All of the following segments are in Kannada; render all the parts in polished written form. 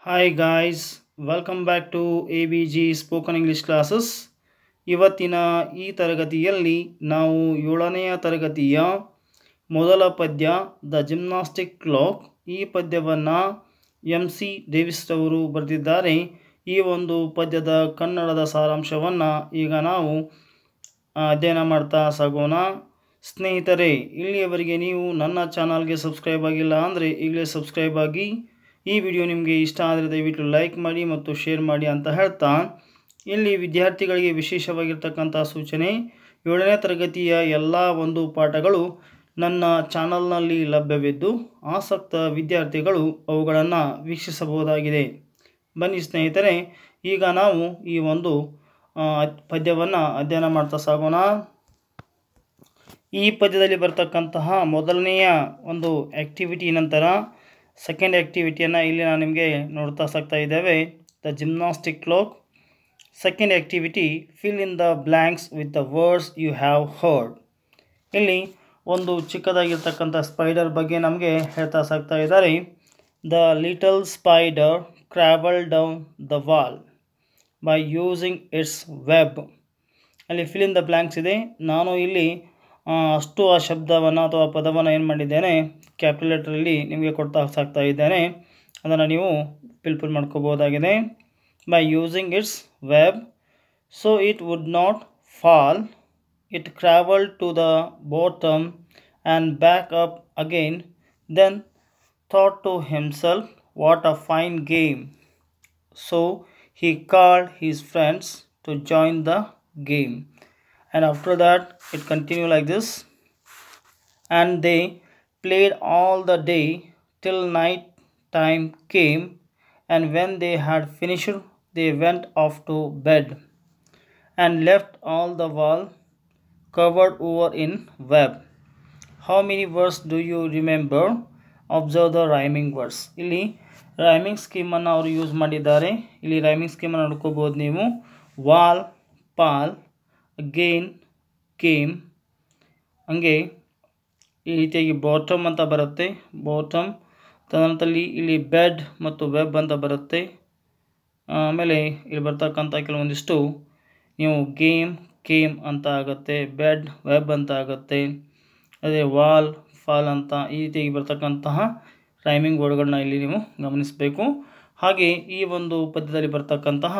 Hi guys, welcome back to ABG Spoken English Classes. ಇವತ್ತಿನ ಈ ತರಗತಿಯಲ್ಲಿ ನಾವು 7ನೆಯ ತರಗತಿಯ ಮೊದಲ ಪದ್ಯ ದ ಜಿಮ್ನಾಸ್ಟಿಕ್ ಕ್ಲಾಕ್ ಈ ಪದ್ಯವನ್ನು MC ಡೇವಿಸ್ ಅವರು ಬರೆದಿದ್ದಾರೆ. ಈ ಒಂದು ಪದ್ಯದ ಕನ್ನಡದ ಸಾರಾಂಶವನ್ನು ಈಗ ನಾವು ಅಧ್ಯಯನ ಮಾಡ್ತಾ ಸಾಗೋಣ. ಸ್ನೇಹಿತರೆ, ಇಲ್ಲಿಯವರೆಗೆ ನೀವು ನನ್ನ ಚಾನಲ್ಗೆ ಸಬ್ಸ್ಕ್ರೈಬ್ ಆಗಿಲ್ಲ ಅಂದರೆ ಈಗಲೇ ಸಬ್ಸ್ಕ್ರೈಬ್ ಆಗಿ. ಈ ವಿಡಿಯೋ ನಿಮಗೆ ಇಷ್ಟ ಆದರೆ ದಯವಿಟ್ಟು ಲೈಕ್ ಮಾಡಿ ಮತ್ತು ಶೇರ್ ಮಾಡಿ ಅಂತ ಹೇಳ್ತಾ, ಇಲ್ಲಿ ವಿದ್ಯಾರ್ಥಿಗಳಿಗೆ ವಿಶೇಷವಾಗಿರ್ತಕ್ಕಂಥ ಸೂಚನೆ, 7ನೇ ತರಗತಿಯ ಎಲ್ಲ ಒಂದು ಪಾಠಗಳು ನನ್ನ ಚಾನಲ್ನಲ್ಲಿ ಲಭ್ಯವಿದ್ದು ಆಸಕ್ತ ವಿದ್ಯಾರ್ಥಿಗಳು ಅವುಗಳನ್ನು ವೀಕ್ಷಿಸಬಹುದಾಗಿದೆ. ಬನ್ನಿ ಸ್ನೇಹಿತರೆ, ಈಗ ನಾವು ಈ ಒಂದು ಪದ್ಯವನ್ನು ಅಧ್ಯಯನ ಮಾಡ್ತಾ ಸಾಗೋಣ. ಈ ಪದ್ಯದಲ್ಲಿ ಬರ್ತಕ್ಕಂತಹ ಮೊದಲನೆಯ ಒಂದು ಆ್ಯಕ್ಟಿವಿಟಿ ನಂತರ ಸೆಕೆಂಡ್ ಆ್ಯಕ್ಟಿವಿಟಿಯನ್ನು ಇಲ್ಲಿ ನಾನು ನಿಮಗೆ ನೋಡ್ತಾ ಸಾಗ್ತಾ ಇದ್ದೇವೆ. The gymnastic clock. Second activity, fill in the blanks with the words you have heard. ಇಲ್ಲಿ ಒಂದು ಚಿಕ್ಕದಾಗಿರ್ತಕ್ಕಂಥ ಸ್ಪೈಡರ್ ಬಗ್ಗೆ ನಮಗೆ ಹೇಳ್ತಾ ಸಾಗ್ತಾ ಇದ್ದಾರೆ. The little spider crawl down the wall by using its web. ಅಲ್ಲಿ ಫಿಲ್ ಇನ್ ದ ಬ್ಲ್ಯಾಂಕ್ಸ್ ಇದೆ. ನಾನು ಇಲ್ಲಿ ಅಷ್ಟು ಆ ಶಬ್ದವನ್ನು ಅಥವಾ ಪದವನ್ನು ಏನು ಮಾಡಿದ್ದೇನೆ, ಕ್ಯಾಪಿಟಲ್ ಲೆಟರಲ್ಲಿ ನಿಮಗೆ ಕೊಡ್ತಾ ಸಾಗ್ತಾ ಇದ್ದೇನೆ. ಅದನ್ನು ನೀವು ಫಿಲ್ ಮಾಡ್ಕೋಬೋದಾಗಿದೆ. By using its web, so it would not fall, it travel to the bottom and back up again, then thought to himself what a fine game, so he called his friends to join the game. And after that it continued like this, and they played all the day till night time came, and when they had finished they went off to bed and left all the wall covered over in web. How many words do you remember? Observe the rhyming words. ಇಲ್ಲಿ ರೈಮಿಂಗ್ ಸ್ಕೀಮನ್ನು ಅವರು ಯೂಸ್ ಮಾಡಿದ್ದಾರೆ. ಇಲ್ಲಿ ರೈಮಿಂಗ್ ಸ್ಕೀಮನ್ನು ನೋಡ್ಕೋಬೋದು ನೀವು. ವಾಲ್, ಪಾಲ್, ಅಗೇನ್, ಕೇಮ್, ಹಂಗೆ ಈ ರೀತಿಯಾಗಿ ಬಾಟಮ್ ಅಂತ ಬರುತ್ತೆ. ಬಾಟಮ್ ತದನಂತರದಲ್ಲಿ ಇಲ್ಲಿ ಬೆಡ್ ಮತ್ತು ವೆಬ್ ಅಂತ ಬರುತ್ತೆ. ಆಮೇಲೆ ಇಲ್ಲಿ ಬರ್ತಕ್ಕಂಥ ಕೆಲವೊಂದಿಷ್ಟು ನೀವು ಗೇಮ್, ಕೇಮ್ ಅಂತ ಆಗುತ್ತೆ, ಬೆಡ್, ವೆಬ್ ಅಂತ ಆಗುತ್ತೆ, ಅದೇ ವಾಲ್, ಫಾಲ್ ಅಂತ ಈ ರೀತಿಯಾಗಿ ಬರ್ತಕ್ಕಂತಹ ರೈಮಿಂಗ್ ವರ್ಡ್ಗಳನ್ನ ಇಲ್ಲಿ ನೀವು ಗಮನಿಸಬೇಕು. ಹಾಗೆ ಈ ಒಂದು ಪದ್ಯದಲ್ಲಿ ಬರ್ತಕ್ಕಂತಹ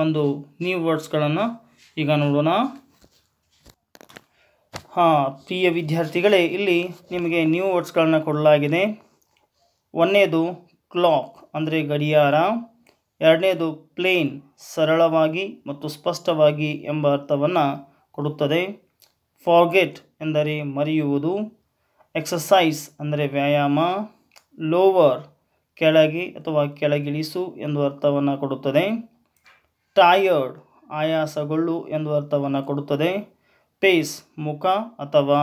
ಒಂದು ನ್ಯೂ ವರ್ಡ್ಸ್ಗಳನ್ನು ಈಗ ನೋಡೋಣ. ಪ್ರಿಯ ವಿದ್ಯಾರ್ಥಿಗಳೇ, ಇಲ್ಲಿ ನಿಮಗೆ ನ್ಯೂ ವರ್ಡ್ಸ್ಗಳನ್ನು ಕೊಡಲಾಗಿದೆ. ಒಂದನೇದು ಕ್ಲಾಕ್ ಅಂದರೆ ಗಡಿಯಾರ, ಎರಡನೇದು ಪ್ಲೇನ್ ಸರಳವಾಗಿ ಮತ್ತು ಸ್ಪಷ್ಟವಾಗಿ ಎಂಬ ಅರ್ಥವನ್ನು ಕೊಡುತ್ತದೆ. ಫಾರ್ಗೆಟ್ ಎಂದರೆ ಮರೆಯುವುದು, ಎಕ್ಸಸೈಸ್ ಅಂದರೆ ವ್ಯಾಯಾಮ, ಲೋವರ್ ಕೆಳಗೆ ಅಥವಾ ಕೆಳಗಿಳಿಸು ಎಂದು ಅರ್ಥವನ್ನು ಕೊಡುತ್ತದೆ. ಟಯರ್ಡ್ ಆಯಾಸಗೊಳ್ಳು ಎಂದು ಅರ್ಥವನ್ನು ಕೊಡುತ್ತದೆ. ಪೇಸ್ ಮುಖ ಅಥವಾ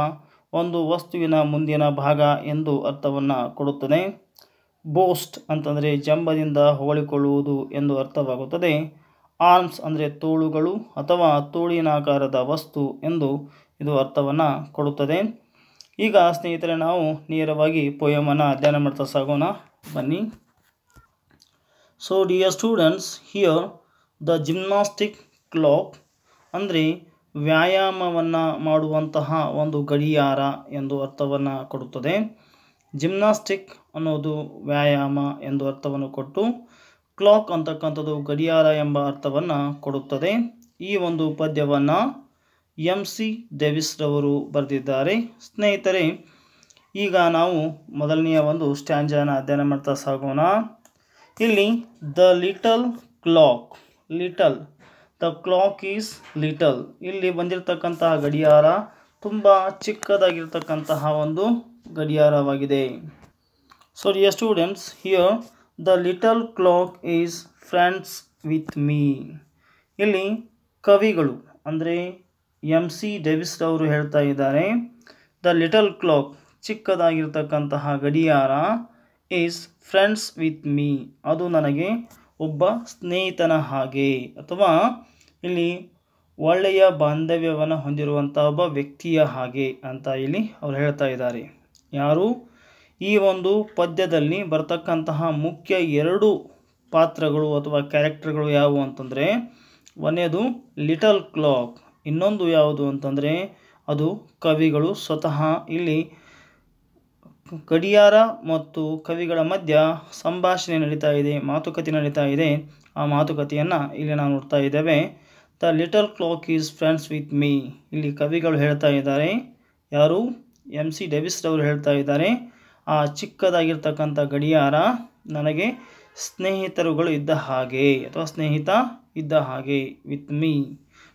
ಒಂದು ವಸ್ತುವಿನ ಮುಂದಿನ ಭಾಗ ಎಂದು ಅರ್ಥವನ್ನು ಕೊಡುತ್ತದೆ. ಬೋಸ್ಟ್ ಅಂತಂದರೆ ಜಂಬದಿಂದ ಹೊಗಳಿಕೊಳ್ಳುವುದು ಎಂದು ಅರ್ಥವಾಗುತ್ತದೆ. ಆರ್ಮ್ಸ್ ಅಂದರೆ ತೋಳುಗಳು ಅಥವಾ ತೋಳಿನಾಕಾರದ ವಸ್ತು ಎಂದು ಇದು ಅರ್ಥವನ್ನು ಕೊಡುತ್ತದೆ. ಈಗ ಸ್ನೇಹಿತರೆ, ನಾವು ನೇರವಾಗಿ ಪೋಯಮನ್ನು ಅಧ್ಯಯನ ಮಾಡ್ತಾ ಸಾಗೋಣ. ಬನ್ನಿ. So dear students, here the gymnastic clock ಅಂದರೆ ವ್ಯಾಯಾಮವನ್ನು ಮಾಡುವಂತಹ ಒಂದು ಗಡಿಯಾರ ಎಂದು ಅರ್ಥವನ್ನು ಕೊಡುತ್ತದೆ. ಜಿಮ್ನಾಸ್ಟಿಕ್ ಅನ್ನೋದು ವ್ಯಾಯಾಮ ಎಂದು ಅರ್ಥವನ್ನು ಕೊಟ್ಟು, ಕ್ಲಾಕ್ ಅಂತಕ್ಕಂಥದ್ದು ಗಡಿಯಾರ ಎಂಬ ಅರ್ಥವನ್ನು ಕೊಡುತ್ತದೆ. ಈ ಒಂದು ಪದ್ಯವನ್ನು MC ಡೇವಿಸ್ ರವರು ಬರೆದಿದ್ದಾರೆ. ಸ್ನೇಹಿತರೆ, ಈಗ ನಾವು ಮೊದಲನೆಯ ಒಂದು ಸ್ಟ್ಯಾಂಜಾನ ಅಧ್ಯಯನ ಮಾಡ್ತಾ ಸಾಗೋಣ. ಇಲ್ಲಿ the little clock, little, the clock is little. ಇಲ್ಲಿ ಬಂದಿರತಕ್ಕಂತಹ ಗಡಿಯಾರ ತುಂಬ ಚಿಕ್ಕದಾಗಿರ್ತಕ್ಕಂತಹ ಒಂದು ಗಡಿಯಾರವಾಗಿದೆ. So dear students, here the little clock is friends with me. ಇಲ್ಲಿ ಕವಿಗಳು ಅಂದರೆ MC ಡೇವಿಸ್ ಅವರು ಹೇಳ್ತಾ ಇದ್ದಾರೆ, ದ ಲಿಟಲ್ ಕ್ಲಾಕ್ ಚಿಕ್ಕದಾಗಿರ್ತಕ್ಕಂತಹ ಗಡಿಯಾರ ಈಸ್ ಫ್ರೆಂಡ್ಸ್ ವಿತ್ ಮೀ, ಅದು ನನಗೆ ಒಬ್ಬ ಸ್ನೇಹಿತನ ಹಾಗೆ ಅಥವಾ ಇಲ್ಲಿ ಒಳ್ಳೆಯ ಬಾಂಧವ್ಯವನ್ನು ಹೊಂದಿರುವಂಥ ಒಬ್ಬ ವ್ಯಕ್ತಿಯ ಹಾಗೆ ಅಂತ ಇಲ್ಲಿ ಅವರು ಹೇಳ್ತಾ ಇದ್ದಾರೆ. ಯಾರು? ಈ ಒಂದು ಪದ್ಯದಲ್ಲಿ ಬರ್ತಕ್ಕಂತಹ ಮುಖ್ಯ ಎರಡು ಪಾತ್ರಗಳು ಅಥವಾ ಕ್ಯಾರೆಕ್ಟರ್ಗಳು ಯಾವುವು ಅಂತಂದರೆ, ಒಂದನೇದು ಲಿಟಲ್ ಕ್ಲಾಕ್, ಇನ್ನೊಂದು ಯಾವುದು ಅಂತಂದರೆ ಅದು ಕವಿಗಳು ಸ್ವತಃ. ಇಲ್ಲಿ ಗಡಿಯಾರ ಮತ್ತು ಕವಿಗಳ ಮಧ್ಯ ಸಂಭಾಷಣೆ ನಡೀತಾ ಇದೆ, ಮಾತುಕತೆ ನಡೀತಾ ಇದೆ. ಆ ಮಾತುಕತೆಯನ್ನು ಇಲ್ಲಿ ನಾವು ನೋಡ್ತಾ ಇದ್ದೇವೆ. The little clock is friends with me. ಇಲ್ಲಿ ಕವಿಗಳು ಹೇಳ್ತಾ ಇದ್ದಾರೆ, ಯಾರು? MC ಡೇವಿಸ್ ರವರು ಹೇಳ್ತಾ ಇದ್ದಾರೆ, ಆ ಚಿಕ್ಕದಾಗಿರ್ತಕ್ಕಂಥ ಗಡಿಯಾರ ನನಗೆ ಸ್ನೇಹಿತರುಗಳು ಇದ್ದ ಹಾಗೆ ಅಥವಾ ಸ್ನೇಹಿತ ಇದ್ದ ಹಾಗೆ, ವಿತ್ ಮೀ,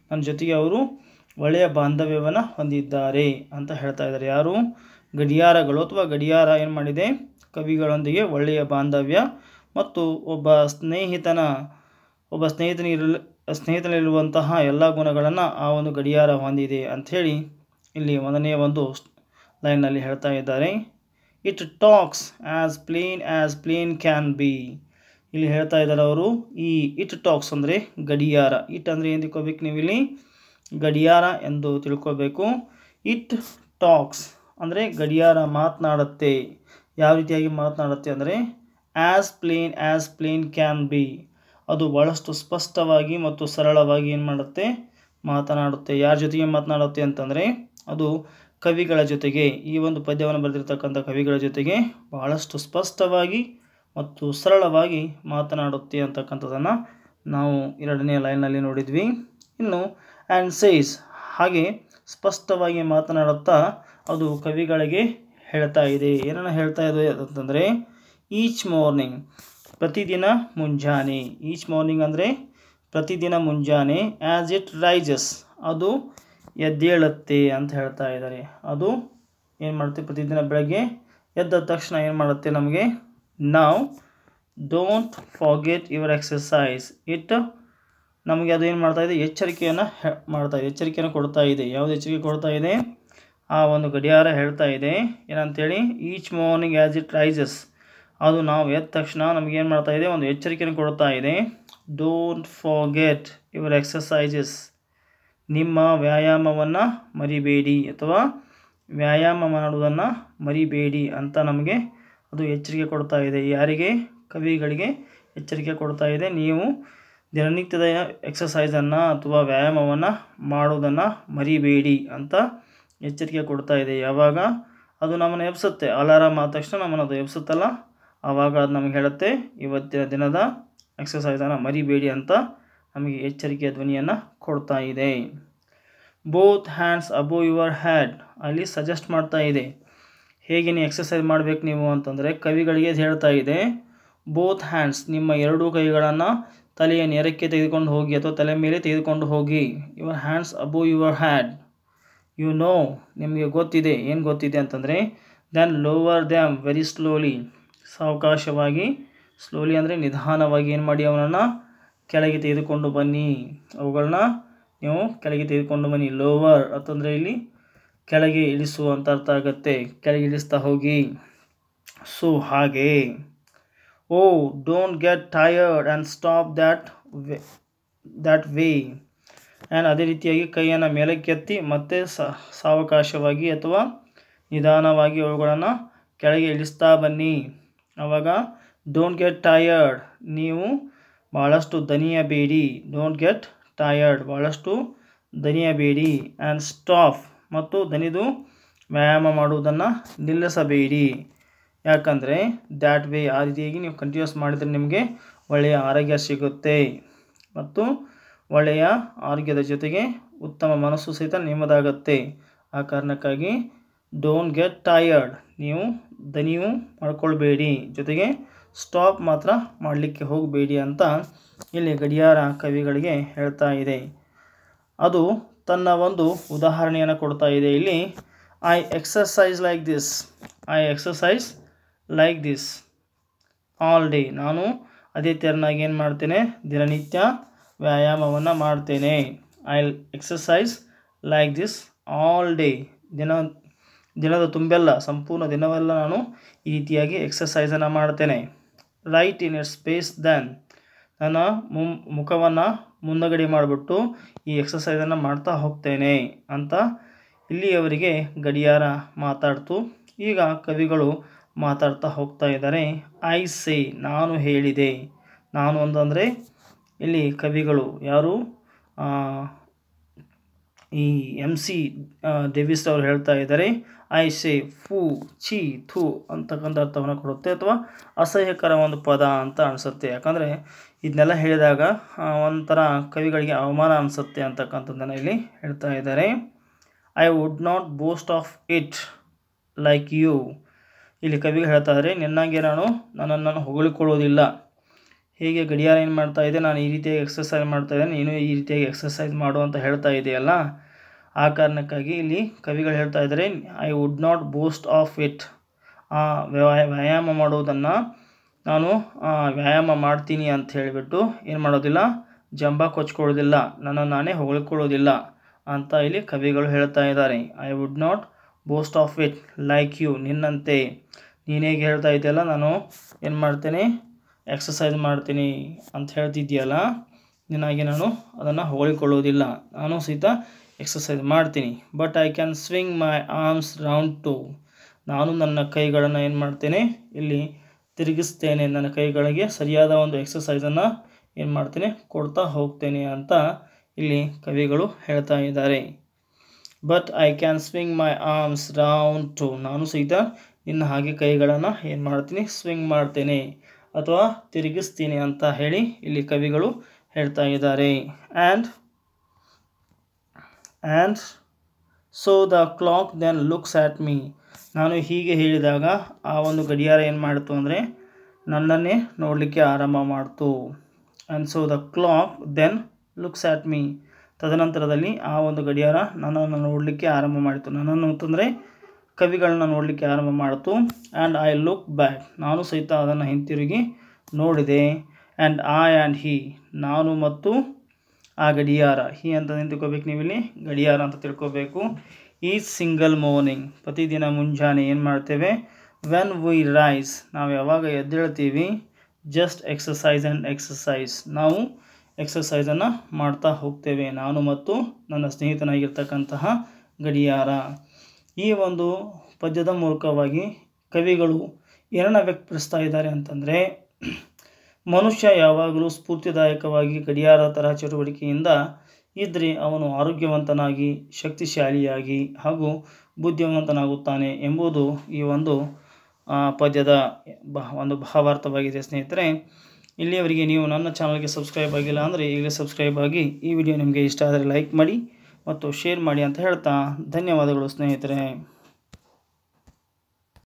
ನನ್ನ ಜೊತೆಗೆ ಅವರು ಒಳ್ಳೆಯ ಬಾಂಧವ್ಯವನ್ನು ಹೊಂದಿದ್ದಾರೆ ಅಂತ ಹೇಳ್ತಾ ಇದ್ದಾರೆ. ಯಾರು? ಗಡಿಯಾರಗಳು ಅಥವಾ ಗಡಿಯಾರ ಏನು ಮಾಡಿದೆ? ಕವಿಗಳೊಂದಿಗೆ ಒಳ್ಳೆಯ ಬಾಂಧವ್ಯ ಮತ್ತು ಒಬ್ಬ ಸ್ನೇಹಿತನಲ್ಲಿರುವಂತಹ ಎಲ್ಲ ಗುಣಗಳನ್ನು ಆ ಒಂದು ಗಡಿಯಾರ ಹೊಂದಿದೆ ಅಂಥೇಳಿ ಇಲ್ಲಿ ಒಂದನೇ ಒಂದು ಲೈನ್ನಲ್ಲಿ ಹೇಳ್ತಾ ಇದ್ದಾರೆ. It talks as plain can be. ಇಲ್ಲಿ ಹೇಳ್ತಾ ಇದ್ದಾರೆ ಅವರು, ಈ ಇಟ್ ಟಾಕ್ಸ್ ಅಂದರೆ ಗಡಿಯಾರ. ಇಟ್ ಅಂದರೆ ಏನು ತಿಳ್ಕೊಬೇಕು ನೀವು? ಇಲ್ಲಿ ಗಡಿಯಾರ ಎಂದು ತಿಳ್ಕೊಬೇಕು. ಇಟ್ ಟಾಕ್ಸ್ ಅಂದರೆ ಗಡಿಯಾರ ಮಾತನಾಡುತ್ತೆ. ಯಾವ ರೀತಿಯಾಗಿ ಮಾತನಾಡುತ್ತೆ ಅಂದರೆ ಆ್ಯಸ್ ಪ್ಲೇನ್ ಕ್ಯಾನ್ ಬಿ. ಅದು ಭಾಳಷ್ಟು ಸ್ಪಷ್ಟವಾಗಿ ಮತ್ತು ಸರಳವಾಗಿ ಏನು ಮಾಡುತ್ತೆ? ಮಾತನಾಡುತ್ತೆ. ಯಾರ ಜೊತೆಗೆ ಮಾತನಾಡುತ್ತೆ ಅಂತಂದರೆ ಅದು ಕವಿಗಳ ಜೊತೆಗೆ. ಈ ಒಂದು ಪದ್ಯವನ್ನು ಬರೆದಿರ್ತಕ್ಕಂಥ ಕವಿಗಳ ಜೊತೆಗೆ ಬಹಳಷ್ಟು ಸ್ಪಷ್ಟವಾಗಿ ಮತ್ತು ಸರಳವಾಗಿ ಮಾತನಾಡುತ್ತೆ ಅಂತಕ್ಕಂಥದ್ದನ್ನು ನಾವು ಎರಡನೇ ಲೈನ್ನಲ್ಲಿ ನೋಡಿದ್ವಿ. ಇನ್ನು ಆ್ಯಂಡ್ ಸೇಸ್, ಹಾಗೆ ಸ್ಪಷ್ಟವಾಗಿ ಮಾತನಾಡುತ್ತಾ ಅದು ಕವಿಗಳಿಗೆ ಹೇಳ್ತಾ ಇದೆ. ಏನನ್ನು ಹೇಳ್ತಾ ಇದೆ ಅಂತಂದರೆ ಈಚ್ ಮಾರ್ನಿಂಗ್, ಪ್ರತಿದಿನ ಮುಂಜಾನೆ. ಈಚ್ ಮಾರ್ನಿಂಗ್ ಅಂದರೆ ಪ್ರತಿದಿನ ಮುಂಜಾನೆ. ಆ್ಯಸ್ ಇಟ್ ರೈಸಸ್, ಅದು ಎದ್ದೇಳುತ್ತೆ ಅಂತ ಹೇಳ್ತಾ ಇದ್ದಾರೆ. ಅದು ಏನು ಮಾಡುತ್ತೆ? ಪ್ರತಿದಿನ ಬೆಳಗ್ಗೆ ಎದ್ದ ತಕ್ಷಣ ಏನು ಮಾಡುತ್ತೆ ನಮಗೆ? ನಾವು don't forget your exercise. It ನಮಗೆ ಅದು ಏನು ಮಾಡ್ತಾ ಇದೆ? ಎಚ್ಚರಿಕೆಯನ್ನು ಮಾಡ್ತಾ ಇದೆ, ಎಚ್ಚರಿಕೆಯನ್ನು ಕೊಡ್ತಾ ಇದೆ. ಯಾವುದು ಎಚ್ಚರಿಕೆ ಕೊಡ್ತಾ ಇದೆ? ಆ ಒಂದು ಗಡಿಯಾರ ಹೇಳ್ತಾ ಇದೆ ಏನಂತೇಳಿ, each morning as it rises, ಅದು ನಾವು ಎದ್ದ ತಕ್ಷಣ ನಮಗೇನು ಮಾಡ್ತಾ ಇದೆ? ಒಂದು ಎಚ್ಚರಿಕೆಯನ್ನು ಕೊಡ್ತಾ ಇದೆ. ಡೋಂಟ್ ಫಾರ್ಗೆಟ್ ಯುವರ್ ಎಕ್ಸಸೈಸಸ್, ನಿಮ್ಮ ವ್ಯಾಯಾಮವನ್ನು ಮರಿಬೇಡಿ ಅಥವಾ ವ್ಯಾಯಾಮ ಮಾಡುವುದನ್ನು ಮರಿಬೇಡಿ ಅಂತ ನಮಗೆ ಅದು ಎಚ್ಚರಿಕೆ ಕೊಡ್ತಾ ಇದೆ. ಯಾರಿಗೆ? ಕವಿಗಳಿಗೆ ಎಚ್ಚರಿಕೆ ಕೊಡ್ತಾ ಇದೆ. ನೀವು ದಿನನಿತ್ಯದ ಎಕ್ಸಸೈಸನ್ನು ಅಥವಾ ವ್ಯಾಯಾಮವನ್ನು ಮಾಡೋದನ್ನು ಮರಿಬೇಡಿ ಅಂತ ಎಚ್ಚರಿಕೆ ಕೊಡ್ತಾ ಇದೆ. ಯಾವಾಗ? ಅದು ನಮ್ಮನ್ನು ಎಬ್ಸುತ್ತೆ. ಅಲಾರಾಮ್ ಆದ ತಕ್ಷಣ ನಮ್ಮನ್ನು ಅದು ಎಬ್ಸುತ್ತಲ್ಲ, ಆವಾಗ ಅದು ನಮಗೆ ಹೇಳುತ್ತೆ ಇವತ್ತಿನ ದಿನದ ಎಕ್ಸಸೈಸನ್ನು ಮರಿಬೇಡಿ ಅಂತ ನಮಗೆ ಎಚ್ಚರಿಕೆಯ ಧ್ವನಿಯನ್ನು ಕೊಡ್ತಾ ಇದೆ. Both hands above your had, ಅಲ್ಲಿ ಸಜೆಸ್ಟ್ ಮಾಡ್ತಾ ಇದೆ ಹೇಗೆ ನೀವು ಎಕ್ಸಸೈಸ್ ಮಾಡಬೇಕು ನೀವು ಅಂತಂದರೆ, ಕವಿಗಳಿಗೆ ಹೇಳ್ತಾ ಇದೆ ಬೋತ್ ಹ್ಯಾಂಡ್ಸ್, ನಿಮ್ಮ ಎರಡೂ ಕೈಗಳನ್ನು ತಲೆಯ ನೇರಕ್ಕೆ ತೆಗೆದುಕೊಂಡು ಹೋಗಿ ಅಥವಾ ತಲೆ ಮೇಲೆ ತೆಗೆದುಕೊಂಡು ಹೋಗಿ. Your hands above your head, you know, ನಿಮಗೆ ಗೊತ್ತಿದೆ. ಏನು ಗೊತ್ತಿದೆ ಅಂತಂದರೆ then lower them very slowly, ಸಾವಕಾಶವಾಗಿ, ಸ್ಲೋಲಿ ಅಂದರೆ ನಿಧಾನವಾಗಿ ಏನು ಮಾಡಿ ಅವನನ್ನು ಕೆಳಗೆ ತೆಗೆದುಕೊಂಡು ಬನ್ನಿ. ಅವುಗಳನ್ನ ನೀವು ಕೆಳಗೆ ತೆಗೆದುಕೊಂಡು ಬನ್ನಿ. ಲೋವರ್ ಅಂತಂದರೆ ಇಲ್ಲಿ ಕೆಳಗೆ ಇಳಿಸು ಅಂತ ಅರ್ಥ ಆಗುತ್ತೆ. ಕೆಳಗೆ ಇಳಿಸ್ತಾ ಹೋಗಿ. ಸೊ ಹಾಗೆ oh don't get tired and stop that way. And ಅದೇ ರೀತಿಯಾಗಿ ಕೈಯನ್ನು ಮೇಲಕ್ಕೆತ್ತಿ ಮತ್ತೆ ಸಾವಕಾಶವಾಗಿ ಅಥವಾ ನಿಧಾನವಾಗಿ ಅವುಗಳನ್ನು ಕೆಳಗೆ ಇಳಿಸ್ತಾ ಬನ್ನಿ. ಆವಾಗ ಡೋಂಟ್ ಗೆಟ್ ಟಯರ್ಡ್, ನೀವು ಭಾಳಷ್ಟು ದಣಿಯಬೇಡಿ. ಡೋಂಟ್ ಗೆಟ್ ಟಯರ್ಡ್, ಭಾಳಷ್ಟು ದಣಿಯಬೇಡಿ. ಆ್ಯಂಡ್ ಸ್ಟಾಪ್, ಮತ್ತು ದಣಿದು ವ್ಯಾಯಾಮ ಮಾಡುವುದನ್ನು ನಿಲ್ಲಿಸಬೇಡಿ. ಯಾಕಂದರೆ ದ್ಯಾಟ್ ವೇ, ಆ ರೀತಿಯಾಗಿ ನೀವು ಕಂಟಿನ್ಯೂಸ್ ಮಾಡಿದರೆ ನಿಮಗೆ ಒಳ್ಳೆಯ ಆರೋಗ್ಯ ಸಿಗುತ್ತೆ ಮತ್ತು ಒಳ್ಳೆಯ ಆರೋಗ್ಯದ ಜೊತೆಗೆ ಉತ್ತಮ ಮನಸ್ಸು ಸಹಿತ ನಿಮ್ಮದಾಗತ್ತೆ. ಆ ಕಾರಣಕ್ಕಾಗಿ ಡೋಂಟ್ ಗೆಟ್ ಟಯರ್ಡ್, ನೀವು ದಣಿವು ಮಾಡ್ಕೊಳ್ಬೇಡಿ, ಜೊತೆಗೆ ಸ್ಟಾಪ್ ಮಾತ್ರ ಮಾಡಲಿಕ್ಕೆ ಹೋಗಬೇಡಿ ಅಂತ ಇಲ್ಲಿ ಗಡಿಯಾರ ಕವಿಗಳಿಗೆ ಹೇಳ್ತಾ ಇದೆ. ಅದು ತನ್ನ ಒಂದು ಉದಾಹರಣೆಯನ್ನು ಕೊಡ್ತಾ ಇದೆ. ಇಲ್ಲಿ I exercise like this all day, ನಾನು ಅದೇ ತೆರನಾಗಿ ಏನು ಮಾಡ್ತೇನೆ? ದಿನನಿತ್ಯ ವ್ಯಾಯಾಮವನ್ನು ಮಾಡ್ತೇನೆ. I exercise like this all day, ದಿನದ ತುಂಬೆಲ್ಲ, ಸಂಪೂರ್ಣ ದಿನವೆಲ್ಲ ನಾನು ಈ ರೀತಿಯಾಗಿ ಎಕ್ಸಸೈಸನ್ನು ಮಾಡ್ತೇನೆ. Right in its space then, ನನ್ನ ಮುಖವನ್ನು ಮುಂದಗಡೆ ಮಾಡಿಬಿಟ್ಟು ಈ ಎಕ್ಸಸೈಸನ್ನು ಮಾಡ್ತಾ ಹೋಗ್ತೇನೆ ಅಂತ ಇಲ್ಲಿಯವರೆಗೆ ಗಡಿಯಾರ ಮಾತಾಡ್ತು. ಈಗ ಕವಿಗಳು ಮಾತಾಡ್ತಾ ಹೋಗ್ತಾ ಇದ್ದಾರೆ. ಐ ಸೇ, ನಾನು ಹೇಳಿದೆ. ನಾನು ಅಂತಂದರೆ ಇಲ್ಲಿ ಕವಿಗಳು ಯಾರು ಈ MC ಡೇವಿಸ್ ಅವರು ಹೇಳ್ತಾ ಇದ್ದಾರೆ, ಐ ಸೇ ಫೂ ಛೀ ಥೂ ಅಂತಕ್ಕಂಥ ಅರ್ಥವನ್ನು ಕೊಡುತ್ತೆ, ಅಥವಾ ಅಸಹ್ಯಕರ ಒಂದು ಪದ ಅಂತ ಅನಿಸುತ್ತೆ. ಯಾಕಂದರೆ ಇದನ್ನೆಲ್ಲ ಹೇಳಿದಾಗ ಒಂಥರ ಕವಿಗಳಿಗೆ ಅವಮಾನ ಅನಿಸುತ್ತೆ ಅಂತಕ್ಕಂಥದ್ದನ್ನು ಇಲ್ಲಿ ಹೇಳ್ತಾ ಇದ್ದಾರೆ. I would not boast of it like you. ಇಲ್ಲಿ ಕವಿಗಳು ಹೇಳ್ತಾ ಇದ್ದಾರೆ, ನಿನ್ನಾಗೆ ನನ್ನನ್ನು ಹೊಗಳಿಕೊಳ್ಳೋದಿಲ್ಲ. ಹೇಗೆ ಗಡಿಯಾರ ಏನು ಮಾಡ್ತಾ ಇದೆ, ನಾನು ಈ ರೀತಿಯಾಗಿ ಎಕ್ಸಸೈಸ್ ಮಾಡ್ತಾ ಇದ್ದೇನೆ, ನೀನು ಈ ರೀತಿಯಾಗಿ ಎಕ್ಸಸೈಸ್ ಮಾಡು ಅಂತ ಹೇಳ್ತಾ ಇದೆಯಲ್ಲ, ಆ ಕಾರಣಕ್ಕಾಗಿ ಇಲ್ಲಿ ಕವಿಗಳು ಹೇಳ್ತಾ ಇದ್ದಾರೆ, I would not boast of it. ವ್ಯಾಯಾಮ ಮಾಡುವುದನ್ನು ನಾನು ವ್ಯಾಯಾಮ ಮಾಡ್ತೀನಿ ಅಂತ ಹೇಳಿಬಿಟ್ಟು ಏನು ಮಾಡೋದಿಲ್ಲ, ಜಂಬ ಕೊಚ್ಕೊಳ್ಳೋದಿಲ್ಲ, ನನ್ನನ್ನು ನಾನೇ ಹೊಗಳಿಕೊಳ್ಳೋದಿಲ್ಲ ಅಂತ ಇಲ್ಲಿ ಕವಿಗಳು ಹೇಳ್ತಾ ಇದ್ದಾರೆ. I would not boast of it like you. ನಿನ್ನಂತೆ ನೀನೇಗೆ ಹೇಳ್ತಾ ಇದೆಯಲ್ಲ, ನಾನು ಏನು ಮಾಡ್ತೇನೆ, ಎಕ್ಸಸೈಸ್ ಮಾಡ್ತೀನಿ ಅಂತ ಹೇಳ್ತಿದ್ದೀಯಲ್ಲ, ನಿನಗೆ ನಾನು ಅದನ್ನು ಹೊಗಳಿಕೊಳ್ಳೋದಿಲ್ಲ, ನಾನು ಸಹಿತ ಎಕ್ಸಸೈಸ್ ಮಾಡ್ತೀನಿ. But I can swing my arms round two. ನಾನು ನನ್ನ ಕೈಗಳನ್ನು ಏನು ಮಾಡ್ತೇನೆ, ಇಲ್ಲಿ ತಿರುಗಿಸ್ತೇನೆ, ನನ್ನ ಕೈಗಳಿಗೆ ಸರಿಯಾದ ಒಂದು ಎಕ್ಸಸೈಸನ್ನು ಏನು ಮಾಡ್ತೇನೆ, ಕೊಡ್ತಾ ಹೋಗ್ತೇನೆ ಅಂತ ಇಲ್ಲಿ ಕವಿಗಳು ಹೇಳ್ತಾ ಇದ್ದಾರೆ. But I can swing my arms round two. ನಾನು ಸಹಿತ ನಿನ್ನ ಹಾಗೆ ಕೈಗಳನ್ನು ಏನು ಮಾಡ್ತೀನಿ, ಸ್ವಿಂಗ್ ಮಾಡ್ತೇನೆ ಅಥವಾ ತಿರುಗಿಸ್ತೀನಿ ಅಂತ ಹೇಳಿ ಇಲ್ಲಿ ಕವಿಗಳು ಹೇಳ್ತಾ ಇದ್ದಾರೆ. And so the clock then looks at me. ನಾನು ಹೀಗೆ ಹೇಳಿದಾಗ ಆ ಒಂದು ಗಡಿಯಾರ ಏನು ಮಾಡ್ತು ಅಂದರೆ ನನ್ನನ್ನೇ ನೋಡಲಿಕ್ಕೆ ಆರಂಭ ಮಾಡ್ತು. And so the clock then looks at me. ತದನಂತರದಲ್ಲಿ ಆ ಒಂದು ಗಡಿಯಾರ ನನ್ನನ್ನು ನೋಡಲಿಕ್ಕೆ ಆರಂಭ ಮಾಡಿತು. ನನ್ನನ್ನು ಅಂತಂದರೆ ಕವಿಗಳನ್ನ ನೋಡಲಿಕ್ಕೆ ಆರಂಭ ಮಾಡಿತು. And I look back. ನಾನು ಸಹಿತ ಅದನ್ನು ಹಿಂತಿರುಗಿ ನೋಡಿದೆ. And I and he. ನಾನು ಮತ್ತು ಆ ಗಡಿಯಾರ. ಹಿ ಅಂತ ತಿಳ್ಕೊಬೇಕು, ನೀವಿಲ್ಲಿ ಗಡಿಯಾರ ಅಂತ ತಿಳ್ಕೊಬೇಕು. Each single morning. ಪ್ರತಿದಿನ ಮುಂಜಾನೆ ಏನು ಮಾಡ್ತೇವೆ, ವೆನ್ ವಿ ರೈಸ್. ನಾವು ಯಾವಾಗ ಎದ್ದೇಳ್ತೀವಿ, ಜಸ್ಟ್ ಎಕ್ಸಸೈಸ್ ಆ್ಯಂಡ್ ಎಕ್ಸಸೈಸ್. ನಾವು ಎಕ್ಸಸೈಸನ್ನು ಮಾಡ್ತಾ ಹೋಗ್ತೇವೆ, ನಾನು ಮತ್ತು ನನ್ನ ಸ್ನೇಹಿತನಾಗಿರ್ತಕ್ಕಂತಹ ಗಡಿಯಾರ. ಈ ಒಂದು ಪದ್ಯದ ಮೂಲಕವಾಗಿ ಕವಿಗಳು ಏನನ್ನು ವ್ಯಕ್ತಪಡಿಸ್ತಾ ಇದ್ದಾರೆ ಅಂತಂದರೆ, ಮನುಷ್ಯ ಯಾವಾಗಲೂ ಸ್ಫೂರ್ತಿದಾಯಕವಾಗಿ ಗಡಿಯಾರ ತರಹ ಚಟುವಟಿಕೆಯಿಂದ ಇದ್ದರೆ ಅವನು ಆರೋಗ್ಯವಂತನಾಗಿ, ಶಕ್ತಿಶಾಲಿಯಾಗಿ ಹಾಗೂ ಬುದ್ಧಿವಂತನಾಗುತ್ತಾನೆ ಎಂಬುದು ಈ ಒಂದು ಪದ್ಯದ ಒಂದು ಭಾವಾರ್ಥವಾಗಿದೆ. ಸ್ನೇಹಿತರೆ, ಇಲ್ಲಿಯವರೆಗೆ ನೀವು ನನ್ನ ಚಾನಲ್ಗೆ ಸಬ್ಸ್ಕ್ರೈಬ್ ಆಗಿಲ್ಲ ಅಂದರೆ ಈಗಲೇ ಸಬ್ಸ್ಕ್ರೈಬ್ ಆಗಿ, ಈ ವಿಡಿಯೋ ನಿಮಗೆ ಇಷ್ಟ ಆದರೆ ಲೈಕ್ ಮಾಡಿ ಮತ್ತು ಶೇರ್ ಮಾಡಿ ಅಂತ ಹೇಳ್ತಾ ಧನ್ಯವಾದಗಳು ಸ್ನೇಹಿತರೆ.